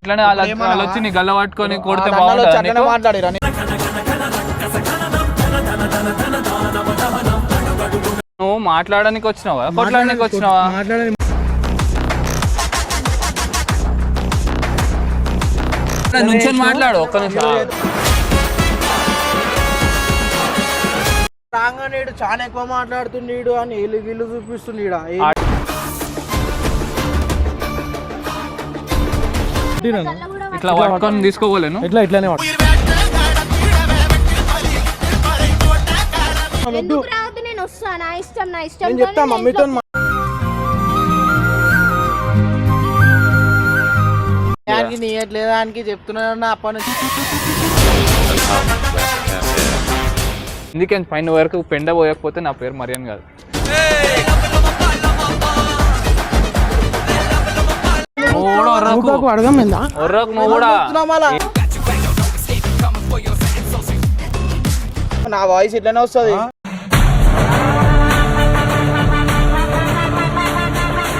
ఇట్లానే వాళ్ళు వచ్చి నీ గల్ల పట్టుకొని కొడితే బాగుంటుంది. మాట్లాడిరా నువ్వు మాట్లాడడానికి వచ్చినావా కొట్లాడడానికి వచ్చినావా? నుంచొని మాట్లాడు ఒక్క నిమిషం. రాగానేడు చాలా ఎక్కువ మాట్లాడుతుండీడు అని వీళ్ళు చూపిస్తుండీడా. ఇట్లా పట్టుకొని తీసుకోలేను. ఇట్లానే చెప్తా మమ్మీతో. నీయట్లేదా అని చెప్తున్నా అప్ప నుంచి. ఎందుకే పైన వరకు పెండ పోయకపోతే నా పేరు మరియన్ కాదు. నా వాయిస్ ఇట్లనే వస్తుంది.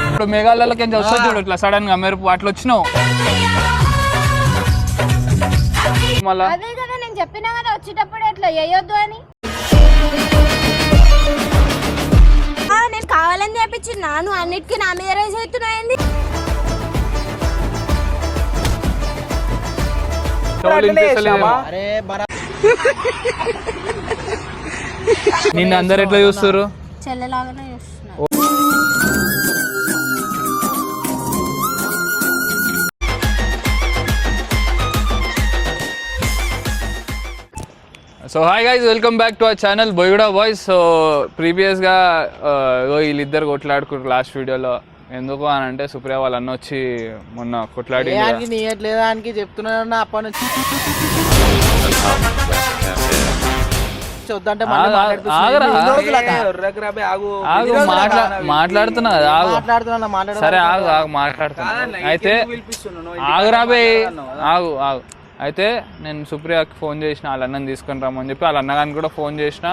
ఇప్పుడు మేఘాలయలోకి వస్తుంది చూడు ఇట్లా సడన్ గా మెరుపు అట్లా వచ్చినావు. మళ్ళా నేను చెప్పినా కదా వచ్చేటప్పుడు ఎట్లా చేయొద్దు అని. నేను కావాలని చెప్పించి నాను అన్నిటికీ నా మీద రైజ్ అవుతున్నాయండి. నిన్ను అందరు ఎట్లా చూస్తారు? చెల్లెలాగానే చూస్తున్నారు. So hi guys, welcome back to our channel Boiguda boys. So ప్రీవియస్గా వీళ్ళిద్దరు కొట్లాడుకున్నారు లాస్ట్ వీడియోలో. ఎందుకు అని అంటే సుప్రియ వాళ్ళ అన్న వచ్చి మొన్న కొట్లాడి నీయట్లేదా అని చెప్తున్నా అప్ప నుంచి. మాట్లాడుతున్నా కదా, సరే ఆగు మాట్లాడుతున్నా. అయితే ఆగురాబే ఆగు. అయితే నేను సుప్రియకి ఫోన్ చేసిన వాళ్ళ అన్నని తీసుకొని రమ్మని చెప్పి, వాళ్ళ అన్నగాని కూడా ఫోన్ చేసిన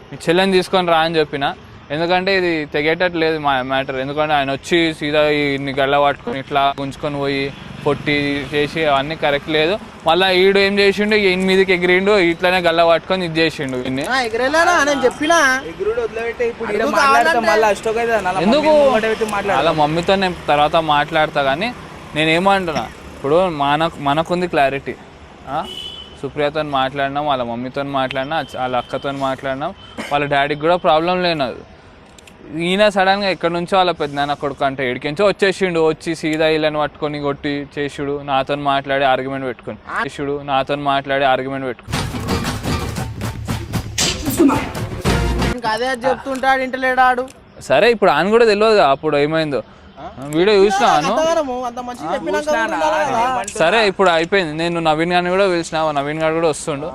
మీ చెల్లెని తీసుకొని రా అని చెప్పిన. ఎందుకంటే ఇది తెగేటట్టు లేదు మా మ్యాటర్. ఎందుకంటే ఆయన వచ్చి సీదా ఇన్ని గల్ల పట్టుకొని ఇట్లా గుంజుకొని పోయి పొట్టి చేసి అవన్నీ కరెక్ట్ లేదు. మళ్ళీ ఈడు ఏం చేసిండు, ఈయన మీదకి ఎగిరిండు, ఇట్లనే గల్ల పట్టుకొని ఇది చేసిండు. ఎందుకు అలా మమ్మీతో నేను తర్వాత మాట్లాడతా. కానీ నేనేమంటున్నా, ఇప్పుడు మనకుంది క్లారిటీ. సుప్రియతో మాట్లాడినాం, వాళ్ళ మమ్మీతో మాట్లాడినా, వాళ్ళ అక్కతో మాట్లాడినాం, వాళ్ళ డాడీకి కూడా ప్రాబ్లం లేనది. ఈయన సడన్గా ఎక్కడి నుంచో వాళ్ళ పెద్దనాన్న కొడుకు అంటే ఏడికించో వచ్చేసిండు. వచ్చి సీదా ఇళ్ళని పట్టుకొని కొట్టి చేసుడు, నాతో మాట్లాడి ఆర్గ్యుమెంట్ పెట్టుకుని అదే చెప్తుంటాడు, ఇంటలేడాడు. సరే ఇప్పుడు ఆయన కూడా తెలియదు అప్పుడు ఏమైందో. వీడియో చూసినాను. సరే ఇప్పుడు అయిపోయింది. నేను నవీన్ గారిని కూడా పిలిచిన, నవీన్ గారు కూడా వస్తుండు.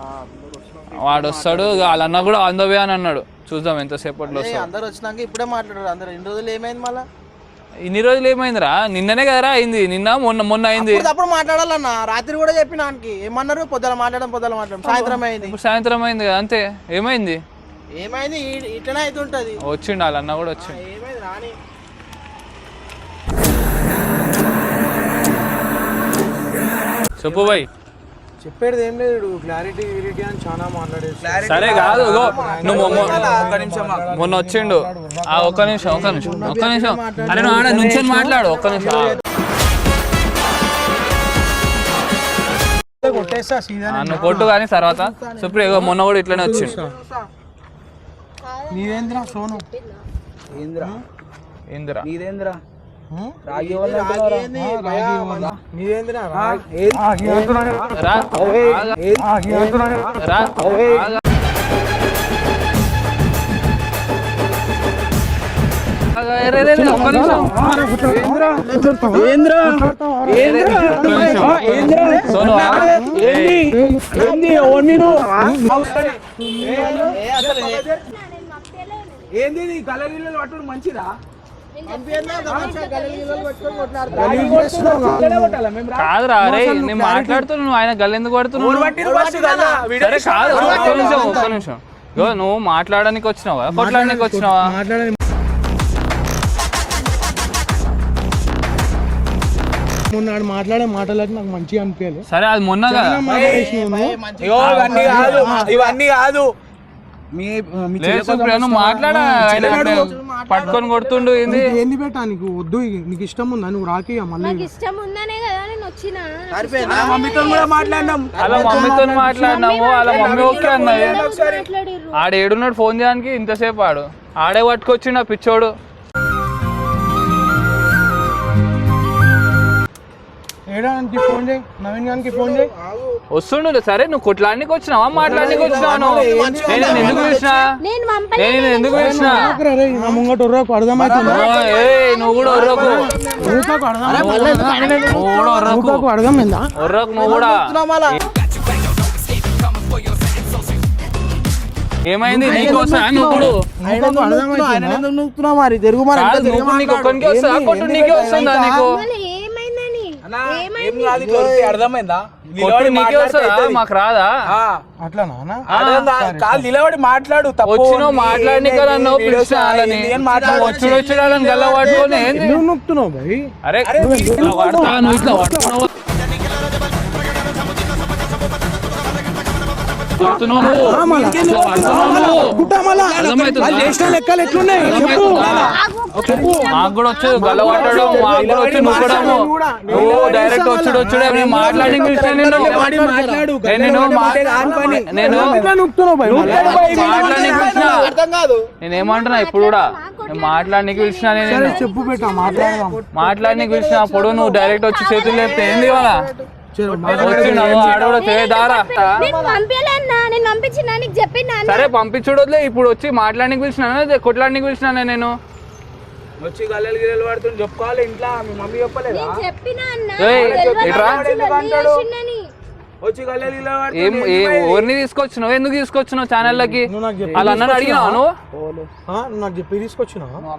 వాడు వస్తాడు, వాళ్ళన్న కూడా ఆన్ ద వే అని అన్నాడు. చూద్దాం ఎంతసేపట్లో వస్తాడు. అందరు వచ్చినాక ఇప్పుడే మాట్లాడారు. అందరు ఇన్ని రోజులు ఏమైంది? మళ్ళీ ఇన్ని రోజులు ఏమైందిరా? నిన్ననే కదరా అయింది. నిన్న మొన్న అయింది. అప్పుడు మాట్లాడాలన్నా. రాత్రి కూడా చెప్పిన ఏమన్నారు, పొద్దున మాట్లాడడం సాయంత్రం అయింది కదా, అంతే. ఏమైంది ఇట్లనే అవుతుంటది. వచ్చిండు వాళ్ళన్న కూడా వచ్చిండు. ఏమైంది రాని చెప్పు బాయ్. చెప్పేది ఏం లేదు, క్లారిటీ అని చాలా మాట్లాడేది. సరే కాదు, నువ్వు మొన్న వచ్చిండు. ఒక్క నిమిషం అరే నువ్వు ఆడ నుంచొని మాట్లాడు. ఒక్క నిమిషం నువ్వు కొట్టు. కానీ తర్వాత సుప్రియ మొన్న కూడా ఇట్లనే వచ్చిండు. నీదేంద్ర ఏంది కలర్ పట్టుడు మంచిదా? కాదురా అరే నేను మాట్లాడుతున్నా నువ్వు ఆయన గల్ల ఎందుకు పడుతున్నావు సరే కాదు ఒక్క నిమిషం ఇగో నువ్వు మాట్లాడడానికి వచ్చినావా కొట్లాడడానికి వచ్చినావా మొన్న మాట్లాడే మాటలకి నాకు మంచిగా అనిపించలేదు. సరే అది మొన్న ఇవన్నీ కాదు మాట్లాడా పట్టుకొని కొడుతుండు ఏంది ఏంది బేటా నీకు వద్దు నీకు ఇష్టం ఉందా నువ్వు రాకి నాకు ఇష్టం ఉందనే కదా నేను వచ్చిన మమ్మీతో కూడా మాట్లాడినాం అలా మమ్మీతో మాట్లాడినాము అలా మమ్మీ ఓకే అన్నది మాట్లాడిర్రు ఆడ ఏడున్నాడు ఫోన్ చేయడానికి ఇంతసేపు ఆడే పట్టుకొచ్చిండు ఆ పిచ్చోడు ఏడానికి ఫోన్ చేయి నవీన్ గారికి ఫోన్ చేయి వస్తుండు సరే నువ్వు కొట్లాడడానికి వచ్చినావా మాట్లాడడానికి వచ్చినావా నేను ఎందుకు పిలిచినా నేను నేను ఎందుకు పిలిచినా ముంగట ఉర్రకు అర్థమవుతుంది నువ్వు కూడా ఒర్రకు అర్థమైందా ఒర్రకు నువ్వు కూడా ఏమైంది నీకు వస్తా నువ్వు మరి తెలుగు మరి నీకు ఒక్కరికి వస్తా కొట్టు నీకే వస్తుందా నీకు అర్థమైందా నీకే వస్తుందా మాకు రాదా అట్లా నాన్న కాదు నిలబడి మాట్లాడు వచ్చినావు మాట్లాడి కదా అన్నావు పిలిచిన వచ్చి వాళ్ళని గల్ల పట్టుకొని నువ్వు నొక్కుతున్నావు భయ్ అరే ఇట్లా పడతా నువ్వు ఇట్లా పడుతున్నావు లెక్కలు ఎట్లున్నాయి మాకు కూడా వచ్చేది గల్ల పట్టడం మాకు కూడా వచ్చి నొక్కడము నువ్వు డైరెక్ట్ వచ్చుడు నేను మాట్లాడి నేనేమంటున్నా ఇప్పుడు కూడా మాట్లాడడానికి పిలిచినా నేను చెప్పు పెట్టా మాట్లాడడానికి పిలిచిన అప్పుడు నువ్వు డైరెక్ట్ వచ్చి చేతులు లేపితే ఏంది ఇవాళ సరే పంపించుడోద్లే ఇప్పుడు వచ్చి మాట్లాడడానికి పిలిచినా కొట్లాడడానికి పిలిచినా నేను వచ్చి గల్లలు గిల్లలు పడుతుంది చెప్పుకోవాలి ఇంట్లో మీ మమ్మీ చెప్పలేదా వచ్చి గల్లలు గిల్లలు ఎవరిని తీసుకొచ్చినావు ఎందుకు తీసుకొచ్చినావు ఛానళ్ళకి అలా అన్నని అడిగినావా నువ్వు నాకు చెప్పి తీసుకొచ్చినావా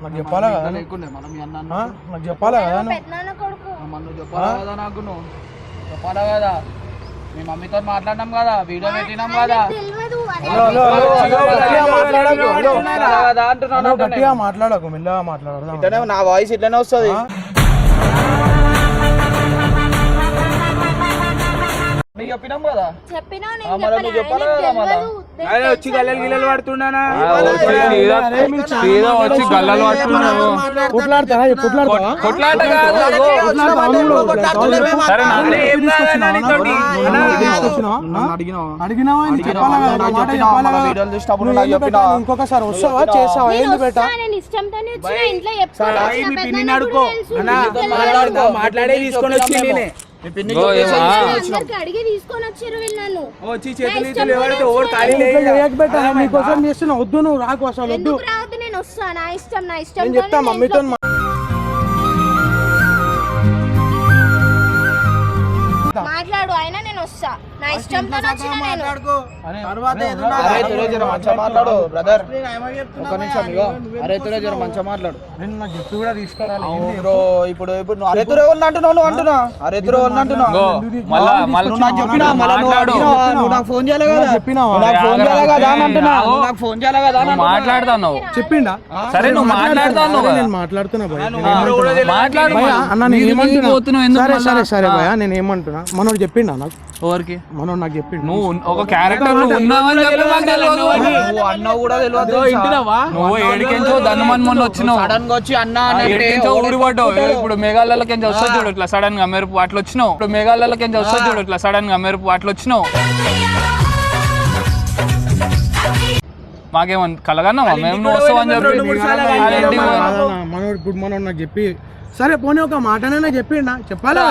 నాకు చెప్పాలా కదా నాకు చెప్పాలా కదా చెప్పాలా కదా మీ మమ్మీతో మాట్లాడినాం కదా వీడియో పెట్టినాం కదా గట్టిగా మాట్లాడకు మెల్లగా మాట్లాడదు నా వాయిస్ ఇట్లనే వస్తుంది చెప్పినాం కదా వచ్చి గల్లలు గిల్లలు పడుతున్నానా వచ్చి గల్లలు పడుతున్నావు కొట్లాడతా ఇంకొకసారి వస్తావా చేస్తావా ఏంది బేటా మాట్లాడే తీసుకొని వచ్చి నేనే మీకోసం చేస్తున్నా వద్దు నువ్వు రాకు అసలు వద్దు నేను వస్తా నా ఇష్టం నేను చెప్తా మమ్మీతో మాట్లాడు అయినా నేను వస్తా నా ఇష్టంతో మాట్లాడు బ్రదర్ ఒక నిమిషం ఇగో అరే తురే జర మంచిగా మాట్లాడు నాకు చెప్పి కూడా తీసుకురాలి బ్రో ఇప్పుడు నువ్వు అరే తురే వాళ్ళు అంటున్నావు నువ్వు అంటున్నా అరే తురే వాళ్ళు అంటున్నావు నాకు చెప్పినా నువ్వు నాకు ఫోన్ చేయాలి కదా నాకు ఫోన్ చేయాలి కదా అని అంటున్నా నాకు ఫోన్ చేయాలి కదా మాట్లాడుతాను చెప్పిండా సరే నువ్వు మాట్లాడుతాను నేను మాట్లాడుతున్నా సరే భయ నేను ఏమంటున్నా మనోడు చెప్పిండా నాకు ఎవరికి మనోడు నాకు చెప్పిండు నువ్వు ఒక క్యారెక్టర్ ఉన్నావని నువ్వు అన్నావు కూడా తెలియదు నువ్వు ఏడికెంచో ధనుమన్ మొన్న వచ్చినావు సడన్ గా వచ్చి అన్నా ఏడికెంచో ఊడిపడ్డావు ఇప్పుడు మేఘాలయలకి వస్తా చూడు ఇట్లా సడన్ గా మెరుపు అట్లా వచ్చినావు ఇప్పుడు మేఘాలయలకి వస్తా చూడు ఇట్లా సడన్ గా మెరుపు అట్లా వచ్చినావు మాకేమన్నా కలగన్నావా మేము నువ్వు వస్తావని చెప్పి మనోడు ఇప్పుడు మనోడు నాకు చెప్పి సరే పోనీ ఒక మాటనైనా చెప్పిండా చెప్పాలా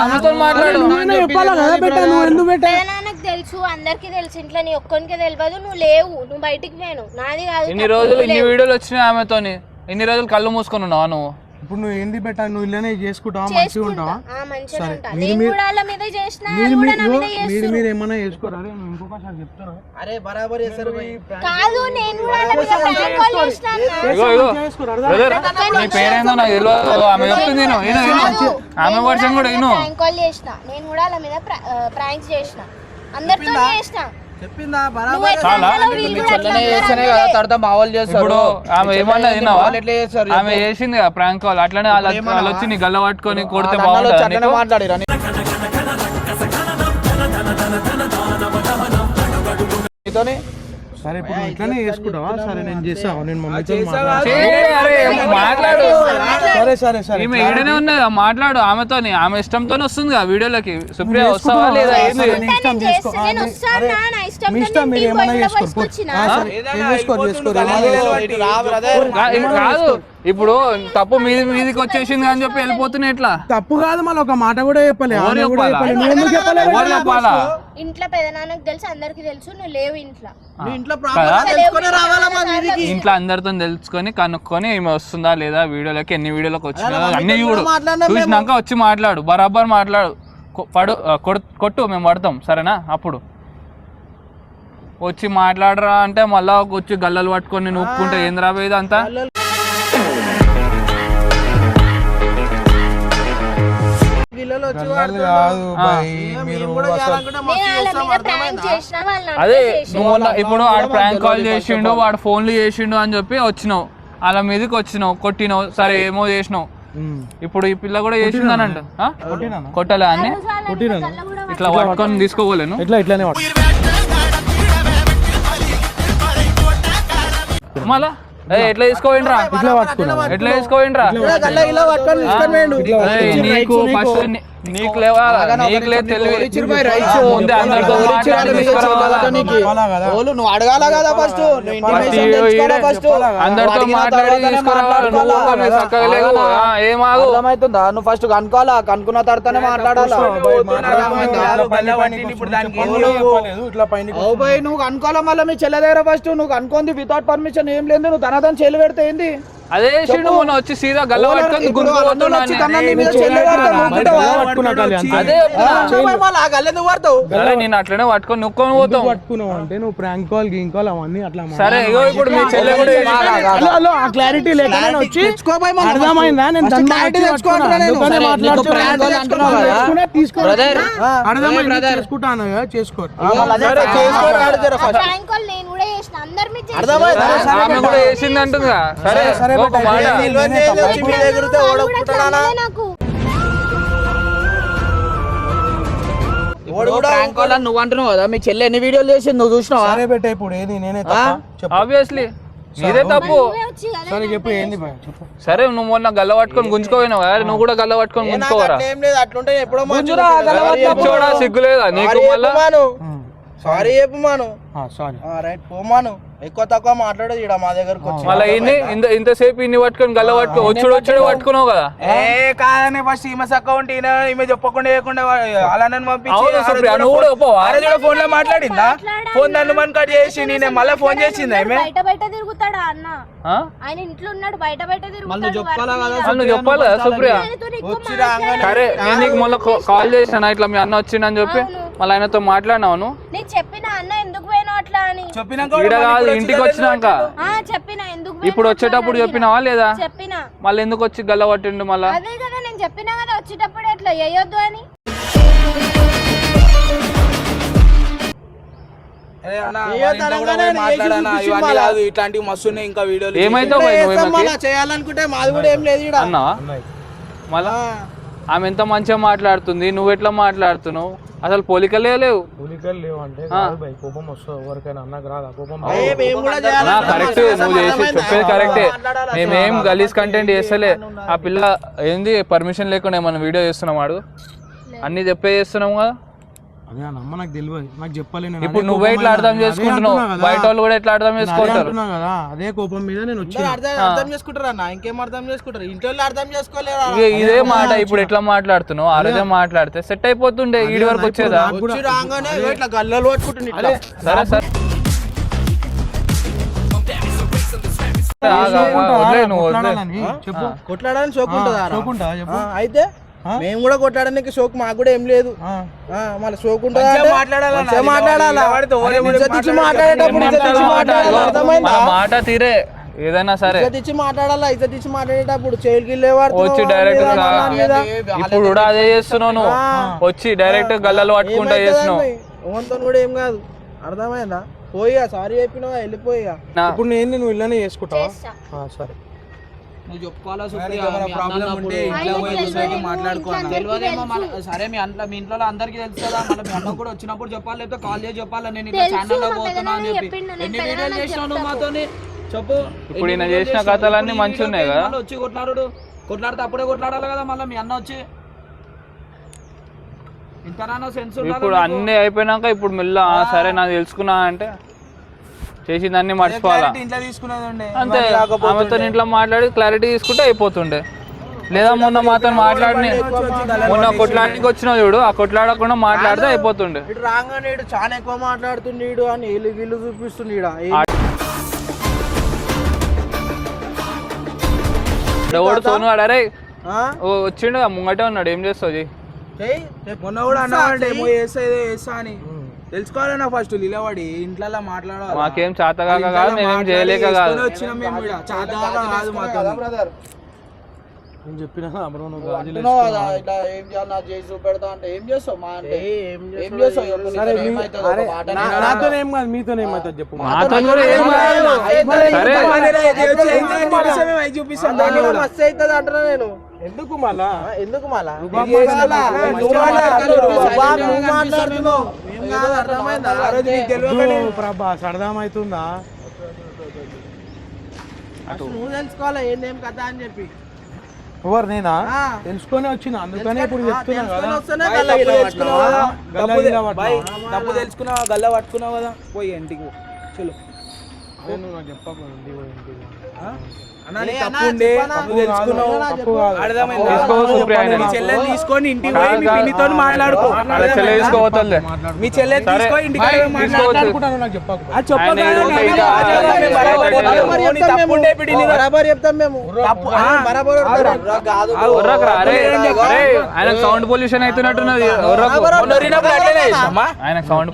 చెప్పాలా కదా పెట్టా నువ్వు ఎందుకు పెట్టా నాకు తెలుసు అందరికి తెలుసు ఇంట్లో నీ ఒక్కరికి తెలియదు నువ్వు లేవు నువ్వు బయటికి పోయాను నాది కాదు ఇన్ని రోజులు ఇన్ని వీడియోలు వచ్చినాయి ఆమెతోని ఇన్ని రోజులు కళ్ళు మూసుకొని ఉన్నావా నువ్వు ఇప్పుడు నువ్వు ఏంది బెట్ట నువ్వు ఇలానే చేసుకుంటావా మంచిగా ఉంటావా మంచిగా సరే, ఉంటా. మీరు నేను మీరు- కూడా వాళ్ళ మీద చేసిన మీరు కూడా నా మీద మీరు చేస్తుర్రు. మీరు ఏమన్నా చేసుకోరా అరే నువ్వు ఇంకొకసారి చెప్తారా అరే బరాబర్ చేస్తారు భయ్. కాదు నేను కూడా వాళ్ళ మీద prank call చేసిన అన్న. ఇగో ఇగో చేసుకోరా బ్రదర్ నీ పేరేందో నాకు తెలియదు. ఆమె చెప్తుంది విను, విను, విను. ఆమె వర్షన్ కూడా విను. ప్రాంక్ కాల్ చేసిన నేను కూడా వాళ్ళ మీద ప్రాంక్స్ చేసిన అందరితో చేసిన చెప్పిందా నువ్వు బరాబర్ ఎట్లా అన్నావు? వీళ్ళు కూడా అట్లా చెల్లనే చేస్తేనే అన్నారు. కదా తర్వాత మా వాళ్ళు చేస్తారు. ఇప్పుడు ఆమె ఏమన్నా విన్నావా? వాళ్ళు ఎట్లా చేస్తారు ఆమె చేసింది ప్రాంక్ కాల్ అట్లనే వాళ్ళు వచ్చి నీ గల్ల పట్టుకొని కొడితే వాళ్ళ అన్నలు వచ్చి బాగుంటుంది అట్లనే మాట్లాడిరా నీతోని సరే ఇప్పుడు నువ్వు ఇట్లానే చేసుకుంటావా సరే నేను చేస్తావా నేను మమ్మీతో మాట్లాడు. సరే సరే సరే ఈమె ఈడనే ఉన్నది మాట్లాడు ఆమెతోని. ఆమె ఇష్టంతోనే వస్తుంది కదా వీడియోలకి. సుప్రియ వస్తావా లేదా ఏంది? నీ ఇష్టం నేను చేసుకో చేస్తా, నేను వస్తాను నా, నా ఇష్టంతో మీ ఇష్టం నేను మీరు టీం ఏమన్నా బయట చేసుకోరు బయటకొచ్చినా. ఇప్పుడు తప్పు మీదికి వచ్చేసింది అని చెప్పి వెళ్ళిపోతున్నాయి ఎట్లా? తప్పు కాదు మళ్ళీ ఒక మాట కూడా చెప్పలే ఎవరు ఆమె కూడా చెప్పాలా? చెప్పలే నువ్వు ఎందుకు చెప్పలేదు ఎవరు చెప్పాలా? ఇంట్లో పెదనాన్నకు తెలుసు అందరికి తెలుసు నువ్వు లేవు ఇంట్లో ఇంట్లో కదా? తెలుసుకొని రావాలా మా మీదికి? ఇంట్లో అందరితో తెలుసుకొని కనుక్కొని ఈమె వస్తుందా లేదా వీడియోలోకి ఎన్ని వీడియోలోకి వచ్చినా అన్ని చూడు. మాట్లాడినాం చూసినాక వచ్చి మాట్లాడు, బరాబర్ మాట్లాడు. కొట్టు మేము పడతాం సరేనా? అప్పుడు వచ్చి మాట్లాడరా అంటే మళ్ళా వచ్చి గల్లలు పట్టుకొని నేను ఒప్పుకుంటే ఏం రాబోయేది అంతా. పిల్లలు వచ్చి కాదు భయ్, మీరు కూడా చేయాలనుకుంటే మస్తు నేను వాళ్ళ చేస్తాం, మీద అర్థమైందా? ప్రాంక్ చేసిన వాళ్ళు నాకు అదే చేసిన. నువ్వు ఇప్పుడు వాడు ప్రాంక్ కాల్ చేసిండు, వాడు ఫోన్లు చేసిండు అని చెప్పి వచ్చినావు, వాళ్ళ మీదకి వచ్చినావు, కొట్టినావు, సరే ఏమో చేసినావు. ఉమ్. ఇప్పుడు ఈ పిల్ల కూడా చేసింది అని అంట. కొట్టినానా? కొట్టాలా అని వాళ్ళ మీద కొట్టినానా? కళ్ళ కూడా ఇట్లా పట్టుకొని తీసుకోపోలేను. ఇట్లానే వాడు. మళ్ళా ఎట్లా తీసుకోపోయిండ్రా? ఇట్లా పట్టుకున్నావు ఎట్లా తీసుకోపోయిండ్రా? గల్ల ఇలా పట్టుకొని తీసుకొని పోయిండు. నీకు ఫస్ట్ నీకు లేవా? నీకు లేదు తెలివి. ఇచ్చిరు భయ్ రైట్స్. ముందే అందరితో ఎవరు ఇచ్చిరు మాట్లాడి వాళ్ళ మీద తీసుకురావాలా? చెప్పాలా నీకు? చెప్పాలా కదా? ఓలు నువ్వు అడగాల కదా ఫస్ట్ నువ్వు ఇంటిమేషన్ ఈడే తెచ్చుకోవాలా ఫస్ట్ అందరితో అడిగిన మాట్లాడి తర్వాతనే తీసుకురావాలి. నువ్వు మాట్లాడుకోవాలా? కూడా మీరు చక్కగా లేవు. ఏమాగు అర్థమవుతుందా? నువ్వు ఫస్ట్ కనుక్కోవాలా, కనుక్కున్న తర్వాతనే మాట్లాడాలా. ఇట్లా పైన ఓ భయ్ నువ్వు కనుక్కోవాలా, మళ్ళీ మీ చెల్లె దగ్గర ఫస్ట్ నువ్వు కనుక్కోంది వితౌట్ పర్మిషన్ ఏం లేదు, నువ్వు తనదని చెల్లి పెడితే ఏంది? అదే చేసిండు మొన్న వచ్చి సీదా గల్ల పట్టుకొని ఇప్పుడు గుంజుకు అందరూ వచ్చి పోతున్నాను. తనని నీ మీద చెల్లి పెడితే నువ్వు ఊరుకుంటావా? పట్టుకున్నా ఖాళీ అంతే. అదే సరే నేను అట్లనే పట్టుకొని నుక్కొని పోతాం. పట్టుకున్నావు అంటే నువ్వు ప్రాంక్ కాల్ గీన్ కాల్ అవన్నీ అట్లా సరే ఇగో ఇప్పుడు మీ చెల్లె కూడా చేసింది. హలో ఆ క్లారిటీ లేకుండా వచ్చి తెచ్చుకోపోయి మనం అర్థమైందా నేను ఫస్ట్ దాన్ని clarity వచ్చి తెచ్చుకోవాలిరా పట్టుకున్నా. నేను. అందుకనే సరే, మాట్లాడుతున్నా. నీకు prank call అంటున్నావు కదా? చేసుకున్నా, తీసుకో. బ్రదర్ అర్థమైంది చేసుకుంటాను కదా చేసుకో సరే చేసుకోరాడు జర ఫస్ట్. ప్రాంక్ కాల్ నేను కూడా చేసిన అందరి మీద చేసిన. అర్థమైందా? ఆమె కూడా వేసింది అంటుంది కదా. సరే ఒక మాట వాళ్ళు కూడా అట్లా అనలే నాకు నువ్వు అంటున్నావు కదా మీ చెల్లి ఎన్ని వీడియోలు చేసింది నువ్వు చూసినావా? సరే పెట్టే ఇప్పుడు ఏది నేనే తప్ప? చెప్పు ఆబ్వియస్లీ నీదే తప్పు. నువ్వే వచ్చి కదా సరే చెప్పు ఏంది భయ చెప్పు సరే నువ్వు మొన్న గల్ల పట్టుకొని గుంజుకోపోయినావు కదా, నువ్వు కూడా గల్ల పట్టుకొని గుంజుకోవరా? ఏం లేదు అట్లుంటే ఎప్పుడో చూడా సిగ్గులేదా నీకు? మళ్ళా సారీ చెప్పు మాను. సారీ రైట్ పోమాను, ఎక్కువ తక్కువ మాట్లాడదు ఈడ మా దగ్గరకు వచ్చి. మళ్ళీ ఇంతసేపు ఇన్ని పట్టుకొని గల్ల పట్టుకొని వచ్చుడు పట్టుకున్నావు కదా. కాదని ఫస్ట్ ఈమె అకౌంట్ ఈమె చెప్పకుండా చేయకుండా అలానే అవును సుప్రియ, నువ్వు కూడా ఒప్పవా? ఫోన్ లో మాట్లాడిందా? ఫోన్ దాన్ని మన కట్ చేసి నేను మళ్ళీ ఫోన్ చేసిందా ఈమె? బయట బయట తిరుగుతాడా అన్న ఆ? ఆయన ఇంట్లో ఉన్నాడు బయట బయట మళ్ళీ తిరుగుతాడు చెప్పాలా కదా? వాళ్ళు నువ్వు చెప్పాలి కదా సుప్రియ. ఆయనతో ఎక్కువ వచ్చి రాగానే సరే నేను నీకు మొన్న కాల్ చేసాను ఇట్లా మీ అన్న వచ్చిండని చెప్పి, మళ్ళీ ఆయనతో మాట్లాడినావు నువ్వు. నేను చెప్పిన అన్న ఎందుకు పోయినావు అట్లా అని ఈడ కాదు ఇంటికి వచ్చినాక. చెప్పిన ఎందుకు ఇప్పుడు వచ్చేటప్పుడు చెప్పినావా లేదా? చెప్పిన మళ్ళీ ఎందుకు వచ్చి గల్ల పట్టిండు మళ్ళా? అదే కదా నేను చెప్పినా కదా వచ్చేటప్పుడు అట్లా చేయొద్దు అని. ఇట్లాంటివి మస్తు ఇంకా వీడియోలు ఏమైతావు భయ్ నువ్వు ఈమెకి? చేయాలనుకుంటే మాది కూడా ఏం లేదు ఈడ. అన్నావా? మళ్ళా ఆమె ఎంత మంచిగా మాట్లాడుతుంది, నువ్వు ఎట్లా మాట్లాడుతున్నావు? అసలు పోలికలే లేవు. పోలికలు లేవు అంటే కాదు భయ్, కోపం వస్తుంది ఎవరికైనా అన్నకు రాదా కోపం? మేము కూడా చేయాలి. కరెక్ట్ నువ్వు చేసి చెప్పేది కరెక్టే. మేమేం గలీజ్ కంటెంట్ చేస్తలే. ఆ పిల్ల ఏంది పర్మిషన్ లేకుండా ఏమన్నా వీడియో చేస్తున్నాం వాడు అన్ని చెప్పే చేస్తున్నాం కదా. అదే అమ్మ నాకు తెలియదు, నాకు చెప్పాలి. నేను ఇప్పుడు అదే నువ్వే కోపం ఇట్లా మీద- అర్థం అదే చేసుకుంటున్నావు, అంటున్నా కదా. బయట వాళ్ళు కూడా ఎట్లా అర్థం అదే చేసుకుంటారు. అంటున్నా కదా, అదే కోపం మీద నేను వచ్చి అర్థం చేసుకుంటారు అన్న, ఇంకేం అర్థం చేసుకుంటారు? ఇంట్లో అర్థం చేసుకోలేరా? ఇదే మాట ఇప్పుడు ఎట్లా మాట్లాడుతున్నావు, అదే మాట్లాడితే సెట్ అయిపోతుండే ఈడి వరకు వచ్చేదా. వచ్చి రాగానే ఇట్లా గల్లలు పట్టుకుంటుంది ఇట్లా. సరే సరే చెప్పు కొట్లాడని షోక్ ఉంటుందా చూకుంటా చెప్పు అయితే మేము కూడా కొట్లాడడానికి షోక్ మాకు కూడా ఏం లేదు మళ్ళీ షోక్ ఉంటుందా మాట తీరే ఏదైనా సరే ఇచ్చి మాట్లాడాలా ఇజ్జత్ ఇచ్చి మాట్లాడేటప్పుడు జైలుకి వెళ్ళేవాడు వచ్చి డైరెక్ట్ ఇప్పుడు కూడా అదే చేస్తున్నావు నువ్వు వచ్చి డైరెక్ట్ గల్లలు పట్టుకుంటా చేస్తున్నావు ఓన్తో కూడా ఏం కాదు అర్థమైందా పోయిగా సారీ చెప్పినావా వెళ్ళిపోయిగా ఇప్పుడు నేను నువ్వు ఇళ్ళనే చేసుకుంటావా సరే నువ్వు చెప్పుకోవాలా ప్రాబ్లం ఉంటే ఇంట్లో పోయి సొసైటీ మాట్లాడుకోవాలి తెలియదేమో సరే మీ ఇంట్లో అందరికీ తెలుసు కదా మళ్ళీ మీ అన్న కూడా వచ్చినప్పుడు చెప్పాలి లేకపోతే కాల్ చేసి చెప్పాలి నేను ఇట్లా ఛానల్లో పోతున్నా అని చెప్పి ఎన్ని వీడియోలు చేసినావు నువ్వు మాతోని చెప్పు ఇప్పుడు ఈయన చేసిన కథలన్నీ మంచిగా ఉన్నాయి కదా వచ్చి కొట్లాడితే అప్పుడే కొట్లాడాలి కదా మళ్ళీ మీ అన్న వచ్చి ఇంతనా సెన్స్ ఇప్పుడు అన్ని అయిపోయినాక ఇప్పుడు మెల్ల సరే నాకు తెలుసుకున్నా అంటే చేసిందన్నీ మర్చిపోవాలా ఇంట్లో తీసుకునేది అంతే ఆమెతో ఇంట్లో మాట్లాడి క్లారిటీ తీసుకుంటే అయిపోతుండే లేదా మొన్న మాతో మాట్లాడి మొన్న కొట్లాడడానికి వచ్చినావు చూడు ఆ కొట్లాడకుండా మాట్లాడితే అయిపోతుండే ఇటు రాగానే చాలా ఎక్కువ మాట్లాడుతుండీడు అని వీళ్ళు చూపిస్తుండీడా ఎవడు తోను అరే వచ్చిండు ముంగటే ఉన్నాడు ఏం చేస్తావు మొన్న కూడా అన్నావంటే ఏమో చేస్తా అని తెలుసుకోవాలన్నా ఫస్ట్ నిలబడి ఇంట్లో మాట్లాడాలి మాకేం చేతగాక కాదు మేమేం చేయలేక కాదు వచ్చిన మేము చేతగాక కాదు మాకు నేను చెప్పినా నాతో ఏం కాదు మీతో ఏమవుతుంది చెప్పు అవుతుంది అంటున్నా నేను ఎందుకు మళ్ళా ప్రభాస్ అర్థమవుతుందా నువ్వు తెలుసుకోవాలా ఏం కథ అని చెప్పి ఎవరు నేనా తెలుసుకొని వచ్చిన అందుకనే ఇప్పుడు చెప్తున్నా డబ్బు తెలుసుకున్నావా గల్ల పట్టుకున్నావు కదా పోయి ఇంటికి చలో చెప్పకుండా తీసుకొని ఇంటికి పోయి మీ పిన్నితో మాట్లాడుకో మీ చెల్లె తీసుకొని ఇంటికి చెప్తాం మేము ఆయన సౌండ్ పొల్యూషన్ అవుతున్నట్టున్నది ఆయన సౌండ్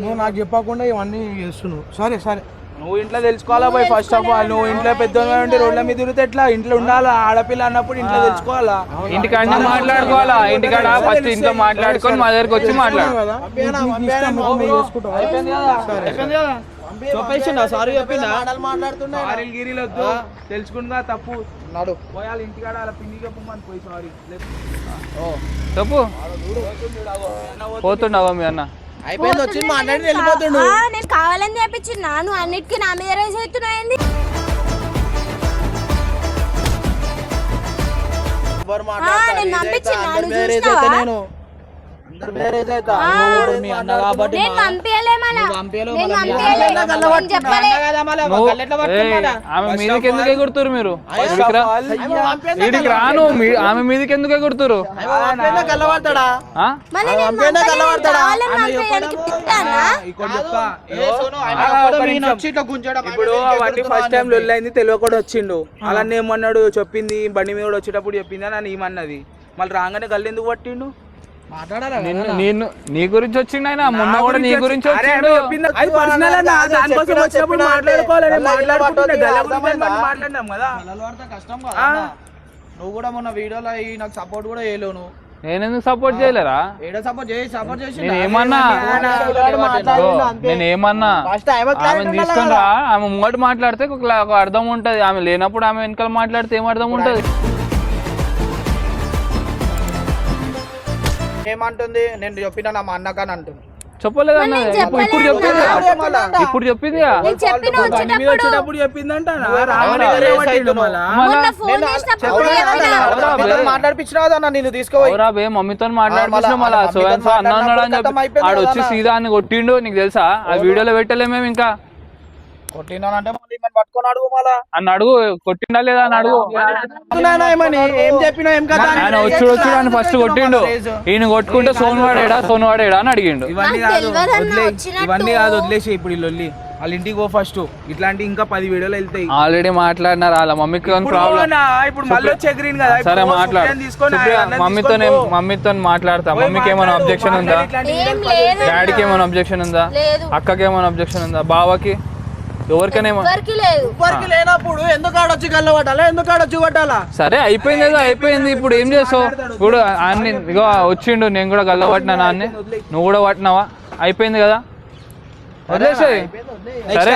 నువ్వు నాకు చెప్పకుండా ఇవన్నీ చేస్తున్నావు సరే సరే నువ్వు ఇంట్లో తెలుసుకోవాలా పోయి ఫస్ట్ ఆఫ్ ఆల్ నువ్వు ఇంట్లో పెద్దగా ఉండి రోడ్ల మీద తిరిగితే ఎట్లా ఇంట్లో ఉండాలా ఆడపిల్ల అన్నప్పుడు ఇంట్లో తెలుసుకోవాలా ఇంటికాడ మాట్లాడుకోవాలా ఇంటికాడ ఫస్ట్ ఇంట్లో మాట్లాడుకొని మా దగ్గరకు వచ్చి మాట్లాడు చెప్పేసిండా సారీ చెప్పిందా గిరిలు వద్దు తెలుసుకుందా తప్పు నాడు పోయాలి ఇంటికాడ అలా పిండి చెప్పమని పోయి సారీ చెప్పు పోతుండవా మీ అన్న అయిపోయింది వచ్చి మాట్లాడి వెళ్ళిపోతుండు నేను కావాలని చెప్పించి నాను అన్నిటికీ నా మీద రేజ్ అవుతున్నాయండి నేను పంపించిన ఆమె మీదకి ఎందుకు ఎగురుతారు మీరు వీడికి రాను ఆమె మీదకి ఎందుకు ఎగురుతారు ఇప్పుడు అవన్నీ ఫస్ట్ టైం లొల్లైంది తెలియకుండా వచ్చిండు అలానే ఏమన్నాడు చెప్పింది బండి మీద వచ్చేటప్పుడు చెప్పింది అని ఏమన్నది మళ్ళీ రాగానే గల్లు ఎందుకు పట్టిండు నేను నీ గురించి వచ్చిండు ఆయన మొన్న కూడా నీ గురించి వచ్చిండు నువ్వు కూడా మొన్న వీడియోలో నాకు సపోర్ట్ కూడా చేయలేవు నేనెందుకు సపోర్ట్ చేయలేరా సపోర్ట్ చేసి నేనేమన్నా ఆమె తీసుకొని రా ఆమె ముంగట మాట్లాడితే ఒక అర్థం ఉంటది ఆమె లేనప్పుడు ఆమె వెనకాల మాట్లాడితే ఏం అర్థం ఉంటది ఏమంటుంది నేను చెప్పినా నా మా అన్నకాని అంటుంది చెప్పలేదు అన్న ఇప్పుడు చెప్పింది వచ్చేటప్పుడు చెప్పిందంట మాట్లాడిపించినా నేను తీసుకోవాలి మమ్మీతో మాట్లాడిపించిన మళ్ళీ సోయన్సో అన్న ఉన్నాడు అని చెప్పి ఆడు వచ్చి సీదా అని కొట్టిండు నీకు తెలుసా ఆ వీడియోలో పెట్టలే మేము ఇంకా కొట్టినానంటే మళ్ళీ ఈమెను పట్టుకొని అడుగు మళ్ళా. అని అడుగు, కొట్టిండా లేదా అని అడుగు. ఏం చెప్పినా ఏం కదా ఆయన వచ్చుడు అని ఫస్ట్ కొట్టిండు. ఈయన కొట్టుకుంటే సోనువాడేడా అని అడిగిండు. ఇవన్నీ కాదు వదిలేసి ఇప్పుడు వీళ్ళు వాళ్ళ ఇంటికి పో ఫస్ట్. ఇట్లాంటి ఇంకా 10 వీడియోలు వెళ్తాయి. ఆల్రెడీ మాట్లాడినారు వాళ్ళ మమ్మీకి ప్రాబ్లం. ఇప్పుడు మళ్ళీ వచ్చే గ్రీన్ కదా. సరే మాట్లాడు, మమ్మీతో మాట్లాడతా. మమ్మీకి ఏమైనా అబ్జెక్షన్ ఉందా? డాడీకి ఏమైనా అబ్జెక్షన్ ఉందా? అక్కకి ఏమైనా అబ్జెక్షన్ ఉందా? బావకి ఎవరికైనా లేనప్పుడు ఎందుకు ఆడొచ్చి గల్లబట్టాలా, ఎందుకు ఆడొచ్చి కొట్టాలా? సరే అయిపోయింది కదా, అయిపోయింది. ఇప్పుడు ఏం చేస్తావు? ఇప్పుడు అన్ని ఇగో వచ్చిండు, నేను కూడా గల్లబట్టినా నాన్ని, నువ్వు కూడా పట్టినావా? అయిపోయింది కదా, వదిలేసాయి. సరే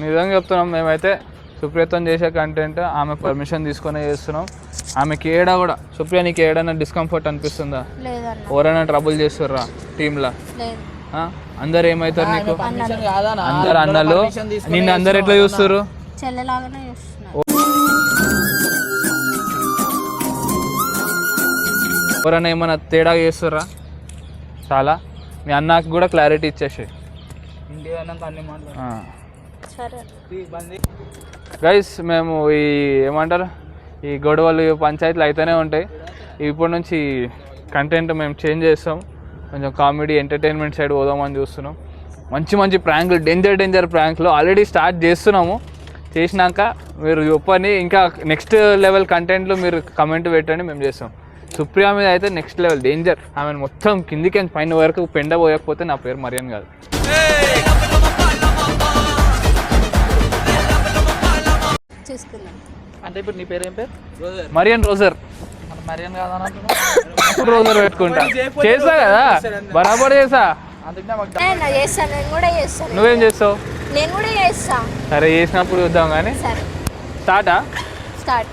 నిజంగా చెప్తున్నాం, మేమైతే సుప్రియతో చేసే కంటెంట్ ఆమె పర్మిషన్ తీసుకునే చేస్తున్నాం. ఆమెకి ఏడా కూడా, సుప్రియ నీకు ఏడైనా డిస్కంఫర్ట్ అనిపిస్తుందా? ఎవరైనా ట్రబుల్ చేస్తుర్రా టీంలో? అందరు ఏమవుతారు నీకు? అందరు అన్నలు నిన్ను అందరు ఎట్లా చూస్తారు? ఎవరైనా ఏమైనా తేడా చేస్తుర్రా? చాలా మీ అన్నకి కూడా క్లారిటీ ఇచ్చేసి. గైస్ మేము ఈ ఏమంటారు, ఈ గొడవలు పంచాయతీలు అయితేనే ఉంటాయి. ఇప్పటి నుంచి కంటెంట్ మేము చేంజ్ చేస్తాం, కొంచెం కామెడీ ఎంటర్టైన్మెంట్ సైడ్ పోదామని చూస్తున్నాం. మంచి మంచి ప్రాంకులు, డేంజర్ ప్రాంకులు ఆల్రెడీ స్టార్ట్ చేస్తున్నాము. చేసినాక మీరు చెప్పని ఇంకా నెక్స్ట్ లెవెల్ కంటెంట్లు మీరు కమెంట్ పెట్టండి, మేము చేస్తాం. సుప్రియ మీద అయితే నెక్స్ట్ లెవెల్ డేంజర్. ఆమెను మొత్తం కిందికి పైన వరకు పెండ పోయకపోతే నా పేరు మరియన్ కాదు. అంటే ఇప్పుడు నీ పేరు ఏం పేరు? Marrion Roger. మరియన్ కాదా? రోజర్ పెట్టుకుంటా. చేసా కదా, బరాబర్ చేసా. నువ్వేం చేస్తావు? నేను కూడా చేస్తా. సరే చేసినప్పుడు చూద్దాం కానీ. స్టార్టా? స్టార్ట్.